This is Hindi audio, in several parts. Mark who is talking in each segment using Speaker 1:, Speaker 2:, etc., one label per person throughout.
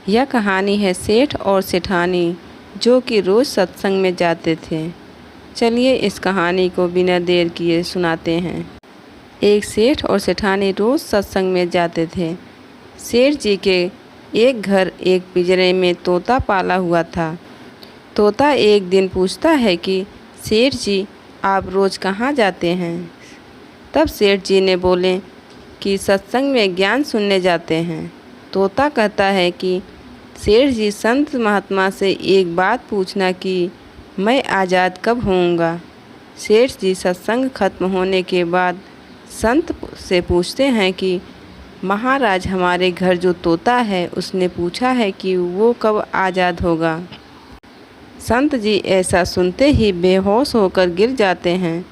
Speaker 1: यह कहानी है सेठ और सेठानी जो कि रोज़ सत्संग में जाते थे। चलिए इस कहानी को बिना देर किए सुनाते हैं। एक सेठ और सेठानी रोज़ सत्संग में जाते थे। सेठ जी के एक घर एक पिंजरे में तोता पाला हुआ था। तोता एक दिन पूछता है कि सेठ जी आप रोज़ कहाँ जाते हैं? तब सेठ जी ने बोले कि सत्संग में ज्ञान सुनने जाते हैं। तोता कहता है कि सेठ जी संत महात्मा से एक बात पूछना कि मैं आज़ाद कब होऊंगा। सेठ जी सत्संग खत्म होने के बाद संत से पूछते हैं कि महाराज हमारे घर जो तोता है उसने पूछा है कि वो कब आज़ाद होगा। संत जी ऐसा सुनते ही बेहोश होकर गिर जाते हैं।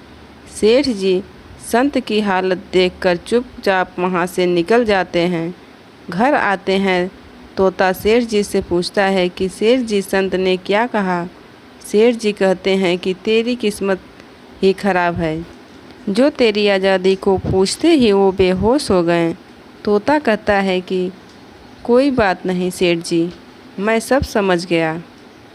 Speaker 1: सेठ जी संत की हालत देखकर चुपचाप वहाँ से निकल जाते हैं। घर आते हैं तोता सेठ जी से पूछता है कि सेठ जी संत ने क्या कहा। सेठ जी कहते हैं कि तेरी किस्मत ही खराब है, जो तेरी आज़ादी को पूछते ही वो बेहोश हो गए। तोता कहता है कि कोई बात नहीं सेठ जी, मैं सब समझ गया।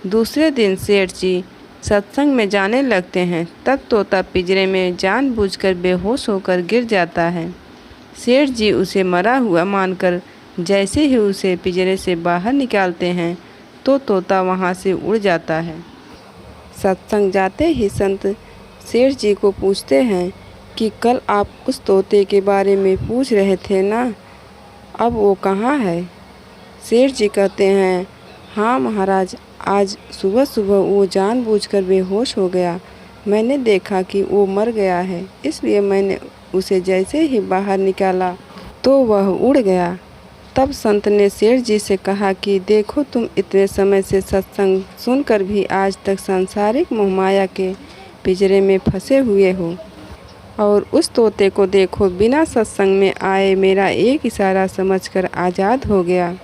Speaker 1: दूसरे दिन सेठ जी सत्संग में जाने लगते हैं। तब तोता पिंजरे में जानबूझकर बेहोश होकर गिर जाता है। सेठ जी उसे मरा हुआ मानकर जैसे ही उसे पिंजरे से बाहर निकालते हैं तो तोता वहाँ से उड़ जाता है। सत्संग जाते ही संत सेठ जी को पूछते हैं कि कल आप उस तोते के बारे में पूछ रहे थे ना, अब वो कहाँ है? सेठ जी कहते हैं हाँ महाराज, आज सुबह सुबह वो जानबूझकर बेहोश हो गया। मैंने देखा कि वो मर गया है, इसलिए मैंने उसे जैसे ही बाहर निकाला तो वह उड़ गया। तब संत ने सेठ जी से कहा कि देखो तुम इतने समय से सत्संग सुनकर भी आज तक सांसारिक मोहमाया के पिंजरे में फंसे हुए हो, और उस तोते को देखो बिना सत्संग में आए मेरा एक इशारा समझकर आज़ाद हो गया।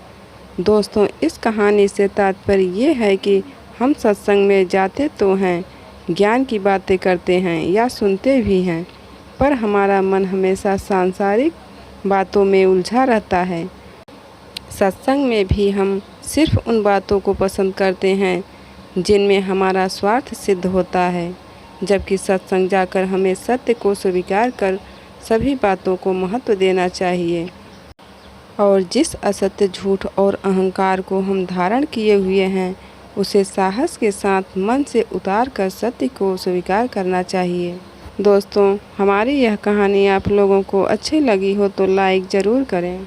Speaker 1: दोस्तों, इस कहानी से तात्पर्य ये है कि हम सत्संग में जाते तो हैं, ज्ञान की बातें करते हैं या सुनते भी हैं, पर हमारा मन हमेशा सांसारिक बातों में उलझा रहता है। सत्संग में भी हम सिर्फ उन बातों को पसंद करते हैं जिनमें हमारा स्वार्थ सिद्ध होता है, जबकि सत्संग जाकर हमें सत्य को स्वीकार कर सभी बातों को महत्व देना चाहिए, और जिस असत्य, झूठ और अहंकार को हम धारण किए हुए हैं उसे साहस के साथ मन से उतार कर सत्य को स्वीकार करना चाहिए। दोस्तों, हमारी यह कहानी आप लोगों को अच्छी लगी हो तो लाइक ज़रूर करें।